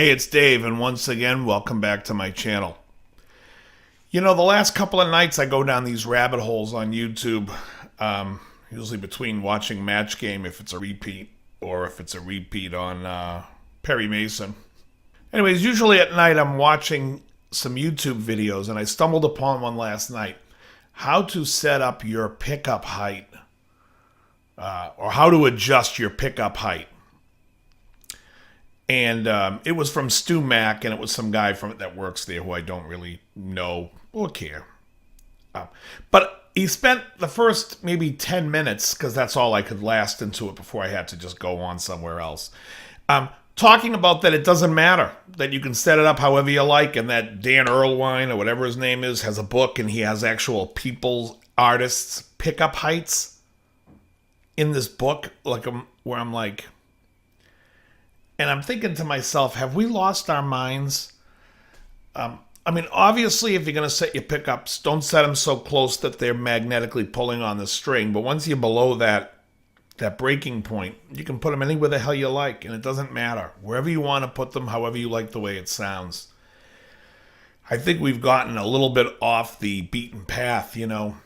Hey, it's Dave, and once again, welcome back to my channel. You know, the last couple of nights I go down these rabbit holes on YouTube, usually between watching Match Game if it's a repeat, or if it's a repeat on Perry Mason. Anyways, usually at night I'm watching some YouTube videos, and I stumbled upon one last night. How to set up your pickup height, or how to adjust your pickup height. And it was from Stu Mack, and it was some guy that works there who I don't really know or care. But he spent the first maybe 10 minutes, because that's all I could last into it before I had to just go on somewhere else, talking about that it doesn't matter, that you can set it up however you like, and that Dan Erlewine, or whatever his name is, has a book, and he has actual people, artists, pickup heights in this book, where I'm like... And I'm thinking to myself, have we lost our minds? Obviously, if you're going to set your pickups, don't set them so close that they're magnetically pulling on the string. But once you're below that breaking point, you can put them anywhere the hell you like, and it doesn't matter. Wherever you want to put them, however you like the way it sounds. I think we've gotten a little bit off the beaten path, you know.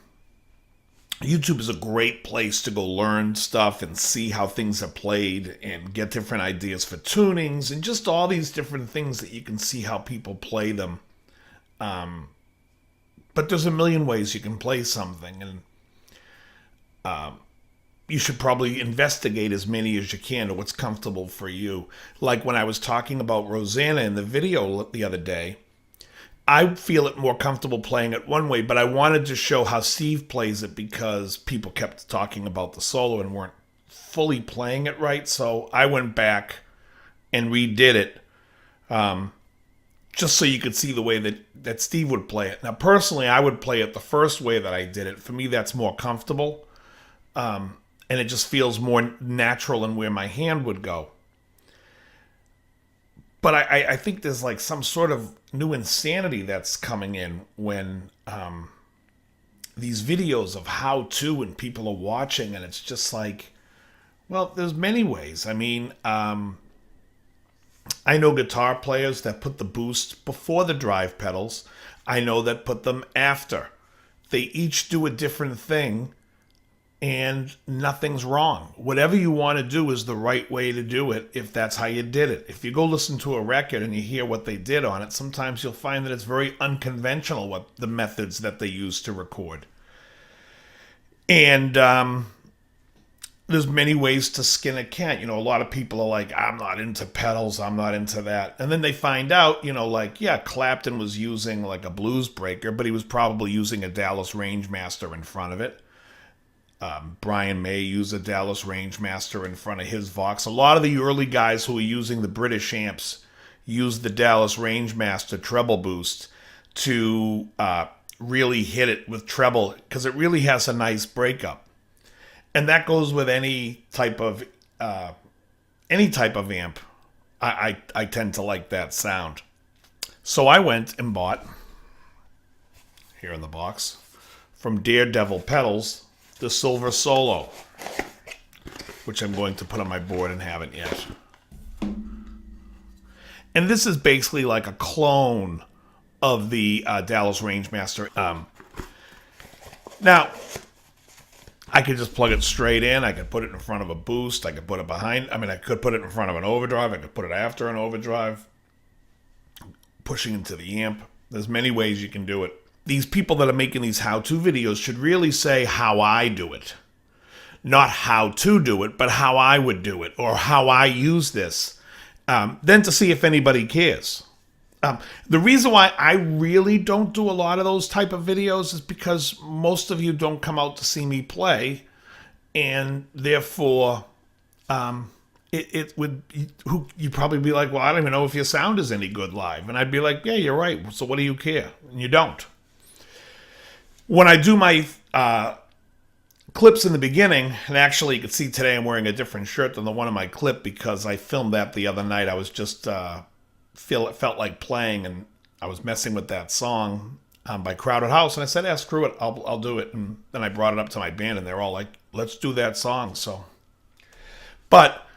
YouTube is a great place to go learn stuff and see how things are played and get different ideas for tunings and just all these different things that you can see how people play them. But there's a million ways you can play something, and you should probably investigate as many as you can to what's comfortable for you. Like when I was talking about Rosanna in the video the other day, I feel it more comfortable playing it one way, but I wanted to show how Steve plays it because people kept talking about the solo and weren't fully playing it right. So I went back and redid it just so you could see the way that Steve would play it. Now, personally, I would play it the first way that I did it. For me, that's more comfortable, and it just feels more natural in where my hand would go. But I think there's like some sort of new insanity that's coming in when these videos of how to and people are watching, and it's just like, well, there's many ways. I mean, I know guitar players that put the boost before the drive pedals. I know that put them after. They each do a different thing, and nothing's wrong. Whatever you want to do is the right way to do it if that's how you did it. If you go listen to a record and you hear what they did on it, sometimes you'll find that it's very unconventional what the methods that they use to record. And there's many ways to skin a cat. You know, a lot of people are like, I'm not into pedals, I'm not into that. And then they find out, you know, like, yeah, Clapton was using like a blues breaker, but he was probably using a Dallas Rangemaster in front of it. Brian May used a Dallas Rangemaster in front of his Vox. A lot of the early guys who were using the British amps used the Dallas Rangemaster treble boost to really hit it with treble, because it really has a nice breakup. And that goes with any type of amp. I tend to like that sound. So I went and bought, here in the box, from Daredevil Pedals, the Silver Solo, which I'm going to put on my board and haven't yet. And this is basically like a clone of the Dallas Rangemaster. Now, I could just plug it straight in. I could put it in front of a boost. I could put it behind. I could put it in front of an overdrive. I could put it after an overdrive, pushing into the amp. There's many ways you can do it. These people that are making these how-to videos should really say how I do it. Not how to do it, but how I would do it, or how I use this. Then to see if anybody cares. The reason why I really don't do a lot of those type of videos is because most of you don't come out to see me play, and therefore you'd probably be like, well, I don't even know if your sound is any good live. And I'd be like, yeah, you're right. So what do you care? And you don't. When I do my clips in the beginning, and actually you can see today I'm wearing a different shirt than the one in my clip because I filmed that the other night. I was just felt like playing, and I was messing with that song by Crowded House, and I said, screw it, I'll do it. And then I brought it up to my band, and they're all like, let's do that song. So, but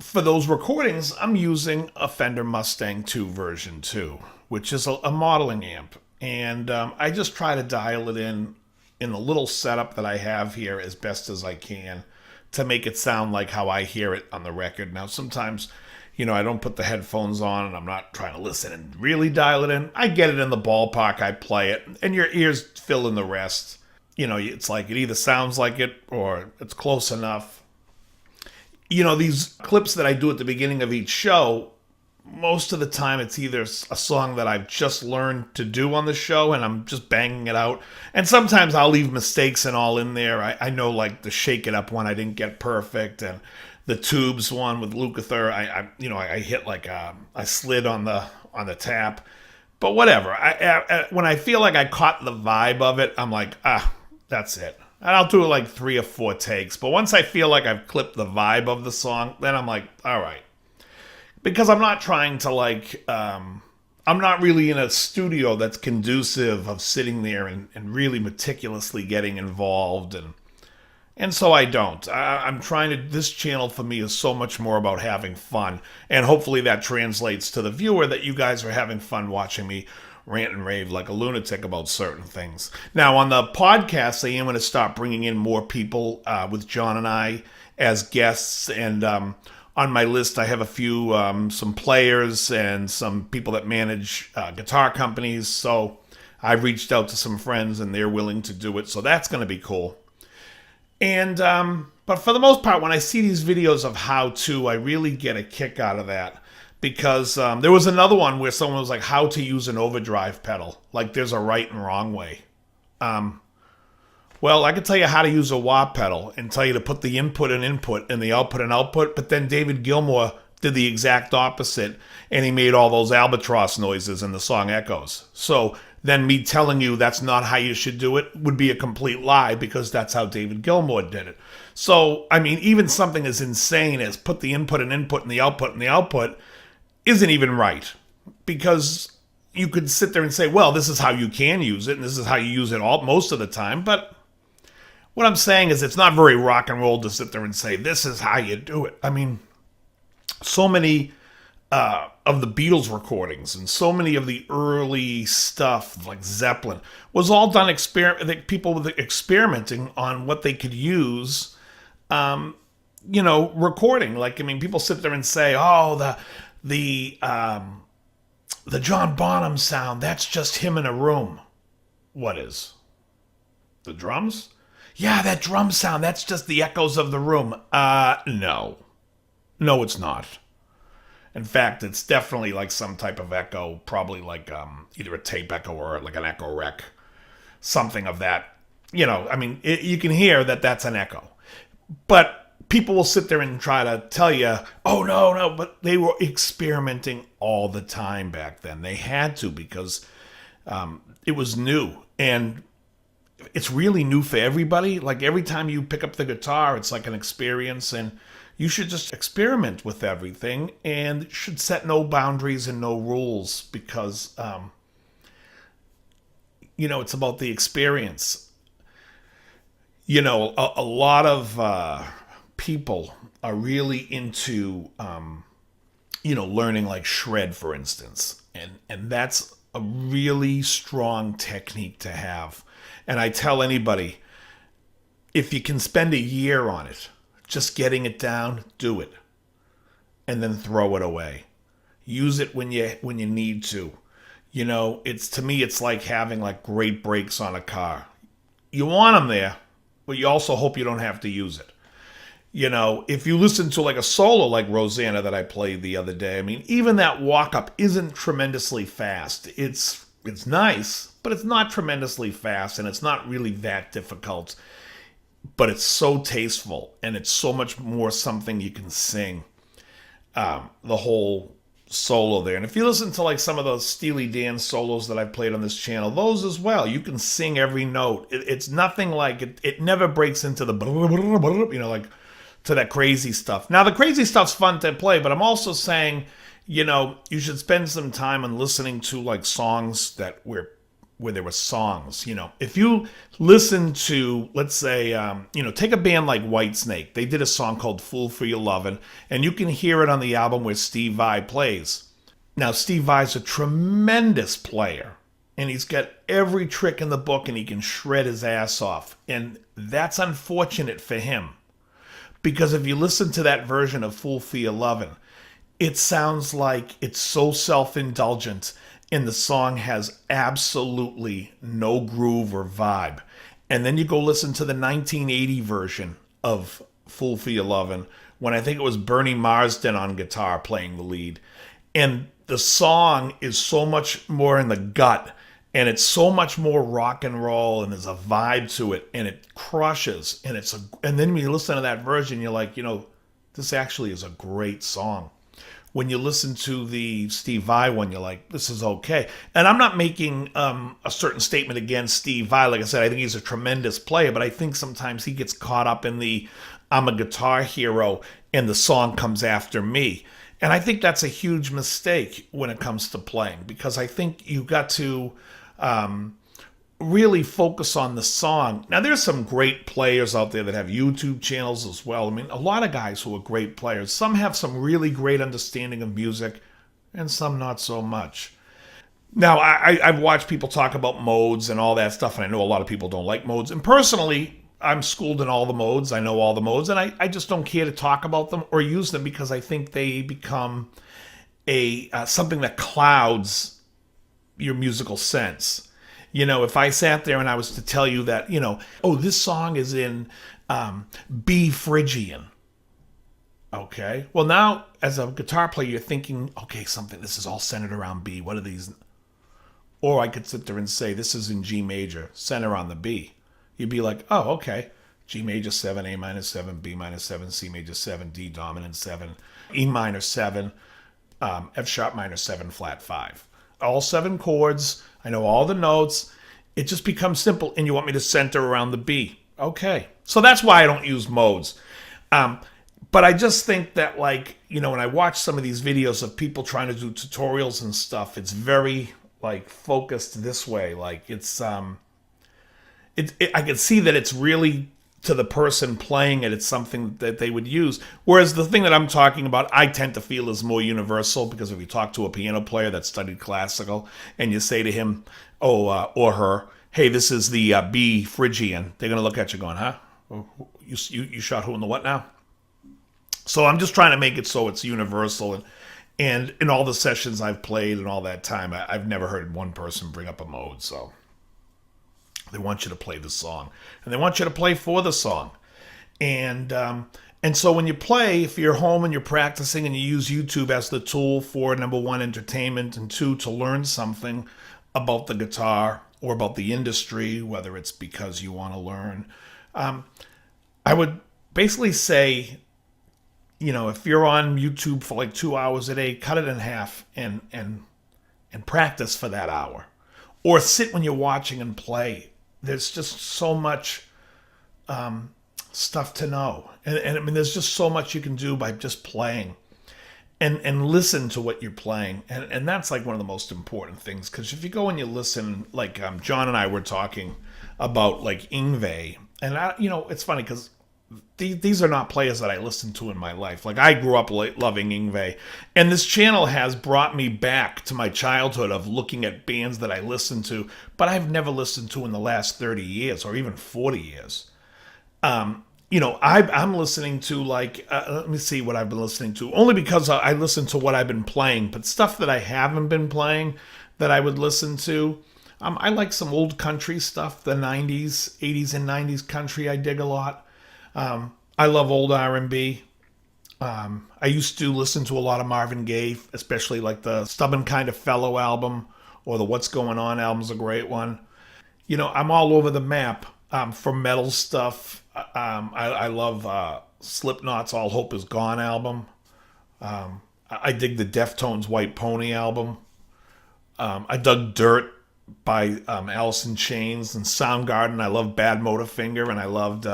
for those recordings, I'm using a Fender Mustang 2 version 2, which is a modeling amp. And I just try to dial it in the little setup that I have here as best as I can to make it sound like how I hear it on the record. Now, sometimes, I don't put the headphones on and I'm not trying to listen and really dial it in. I get it in the ballpark, I play it, and your ears fill in the rest. It's like it either sounds like it or it's close enough. These clips that I do at the beginning of each show, most of the time it's either a song that I've just learned to do on the show and I'm just banging it out. And sometimes I'll leave mistakes and all in there. I know, like the Shake It Up one I didn't get perfect, and the Tubes one with Lukather, I hit like I slid on the tap. But whatever. When I feel like I caught the vibe of it, I'm like, that's it. And I'll do it like 3 or 4 takes. But once I feel like I've clipped the vibe of the song, then I'm like, all right. Because I'm not trying to I'm not really in a studio that's conducive of sitting there and really meticulously getting involved. And so I don't. I'm trying to, this channel for me is so much more about having fun. And hopefully that translates to the viewer, that you guys are having fun watching me rant and rave like a lunatic about certain things. Now, on the podcast, I am going to start bringing in more people with John and I as guests. And on my list, I have a few, some players and some people that manage guitar companies. So I've reached out to some friends and they're willing to do it. So that's going to be cool. And, but for the most part, when I see these videos of how-to, I really get a kick out of that. Because there was another one where someone was like, how to use an overdrive pedal. Like there's a right and wrong way. Well, I can tell you how to use a wah pedal and tell you to put the input and input and the output and output. But then David Gilmour did the exact opposite. And he made all those albatross noises in the song Echoes. So then me telling you that's not how you should do it would be a complete lie, because that's how David Gilmour did it. So, I mean, even something as insane as put the input and input and the output isn't even right, because you could sit there and say, well, this is how you can use it and this is how you use it most of the time. But what I'm saying is it's not very rock and roll to sit there and say, this is how you do it. I mean, so many of the Beatles recordings and so many of the early stuff like Zeppelin was all done people were experimenting on what they could use, recording. Like, I mean, people sit there and say, oh, the John Bonham sound, that's just him in a room. What is? The drums? Yeah, that drum sound, that's just the echoes of the room. No. No, it's not. In fact, it's definitely like some type of echo, probably like either a tape echo or like an echo rec. Something of that. I mean, you can hear that that's an echo. But people will sit there and try to tell you, oh, no, but they were experimenting all the time back then. They had to, because it was new. And it's really new for everybody. Like every time you pick up the guitar, it's like an experience, and you should just experiment with everything and should set no boundaries and no rules, because, it's about the experience. A lot of people are really into, learning like shred, for instance. And that's a really strong technique to have. And I tell anybody, if you can spend a year on it, just getting it down, do it. And then throw it away. Use it when you need to. To me, it's like having like great brakes on a car. You want them there, but you also hope you don't have to use it. If you listen to like a solo like Rosanna that I played the other day, I mean, even that walk up isn't tremendously fast. It's nice, but it's not tremendously fast, and it's not really that difficult. But it's so tasteful, and it's so much more something you can sing. The whole solo there. And if you listen to like some of those Steely Dan solos that I've played on this channel, those as well, you can sing every note. It's nothing like it. It never breaks into the, like to that crazy stuff. Now, the crazy stuff's fun to play, but I'm also saying, you should spend some time on listening to like songs that where where there were songs. If you listen to, let's say, take a band like Whitesnake. They did a song called "Fool for Your Lovin'," and you can hear it on the album where Steve Vai plays. Now, Steve Vai's a tremendous player, and he's got every trick in the book, and he can shred his ass off. And that's unfortunate for him, because if you listen to that version of "Fool for Your Lovin'," it sounds like it's so self-indulgent, and the song has absolutely no groove or vibe. And then you go listen to the 1980 version of "Fool for Your Lovin'," when I think it was Bernie Marsden on guitar playing the lead. And the song is so much more in the gut, and it's so much more rock and roll, and there's a vibe to it, and it crushes. And then when you listen to that version, you're like, this actually is a great song. When you listen to the Steve Vai one, you're like, this is okay. And I'm not making a certain statement against Steve Vai. Like I said, I think he's a tremendous player, but I think sometimes he gets caught up in the I'm a guitar hero and the song comes after me. And I think that's a huge mistake when it comes to playing, because I think you got to really focus on the song. Now, there's some great players out there that have YouTube channels as well. I mean, a lot of guys who are great players. Some have some really great understanding of music, and some not so much. Now, I've watched people talk about modes and all that stuff, and I know a lot of people don't like modes. And personally, I'm schooled in all the modes. I know all the modes, and I just don't care to talk about them or use them, because I think they become something that clouds your musical sense. If I sat there and I was to tell you that, this song is in B Phrygian. Okay. Well, now as a guitar player, you're thinking, okay, this is all centered around B. What are these? Or I could sit there and say, this is in G major, center on the B. You'd be like, oh, okay. G major 7, A minor 7, B minor 7, C major 7, D dominant 7, E minor 7, F sharp minor 7, flat 5. All 7 chords. I know all the notes. It just becomes simple, and you want me to center around the B. Okay. So that's why I don't use modes. But I just think that, when I watch some of these videos of people trying to do tutorials and stuff, it's very, focused this way. I can see that it's really to the person playing it. It's something that they would use. Whereas the thing that I'm talking about, I tend to feel is more universal, because if you talk to a piano player that studied classical and you say to him, or her, hey, this is the B Phrygian, they're going to look at you going, huh? You shot who in the what now? So I'm just trying to make it so it's universal. And in all the sessions I've played and all that time, I've never heard one person bring up a mode. So they want you to play the song, and they want you to play for the song. And so when you play, if you're home and you're practicing and you use YouTube as the tool for, number one, entertainment, and two, to learn something about the guitar or about the industry, whether it's because you want to learn, I would basically say, if you're on YouTube for 2 hours a day, cut it in half and practice for that hour. Or sit when you're watching and play. There's just so much stuff to know. And I mean, there's just so much you can do by just playing. And listen to what you're playing. And that's one of the most important things. Because if you go and you listen, John and I were talking about Yngwie. And, it's funny because these are not players that I listened to in my life. I grew up loving Yngwie. And this channel has brought me back to my childhood of looking at bands that I listened to, but I've never listened to in the last 30 years or even 40 years. I'm listening to let me see what I've been listening to. Only because I listen to what I've been playing, but stuff that I haven't been playing that I would listen to. I like some old country stuff, the 90s, 80s and 90s country I dig a lot. I love old R&B. I used to listen to a lot of Marvin Gaye, especially the Stubborn Kind of Fellow album, or the What's Going On album's a great one. I'm all over the map for metal stuff. I love Slipknot's All Hope Is Gone album. I dig the Deftones' White Pony album. I dug Dirt by Alice in Chains, and Soundgarden. I love Bad Motorfinger, and I loved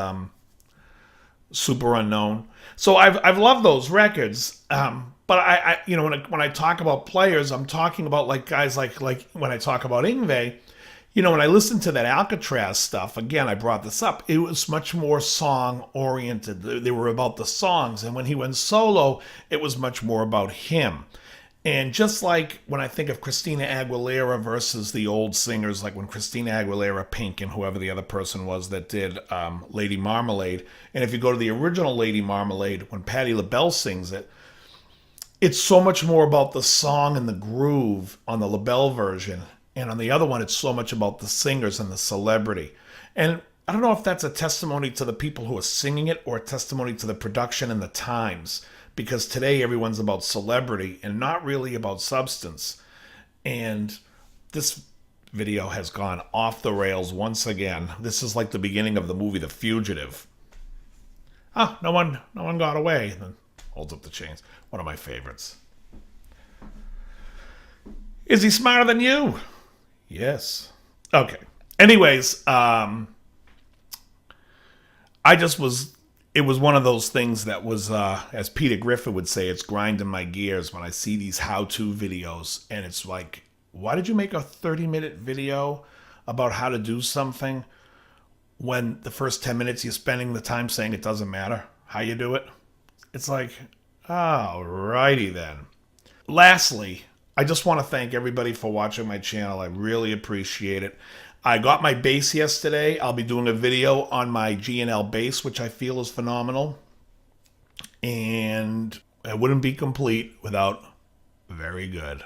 Super Unknown. So I've loved those records. But I when I talk about players, I'm talking about guys like when I talk about Yngwie, You know, when I listened to that Alcatraz stuff, again, I brought this up, it was much more song oriented. They were about the songs. And when he went solo, it was much more about him. And just like when I think of Christina Aguilera versus the old singers, like when Christina Aguilera, Pink, and whoever the other person was that did Lady Marmalade, and if you go to the original Lady Marmalade, when Patti LaBelle sings it, it's so much more about the song and the groove on the LaBelle version. And on the other one, it's so much about the singers and the celebrity. And I don't know if that's a testimony to the people who are singing it or a testimony to the production and the times. Because today everyone's about celebrity and not really about substance. And this video has gone off the rails once again. This is like the beginning of the movie The Fugitive. Ah, no one got away. Then holds up the chains. One of my favorites. Is he smarter than you? Yes. Okay. Anyways, I just was. It was one of those things that was, as Peter Griffin would say, it's grinding my gears when I see these how-to videos. And it's like, why did you make a 30-minute video about how to do something when the first 10 minutes you're spending the time saying it doesn't matter how you do it? It's like, alrighty then. Lastly, I just want to thank everybody for watching my channel. I really appreciate it. I got my bass yesterday. I'll be doing a video on my G&L bass, which I feel is phenomenal. And it wouldn't be complete without very good.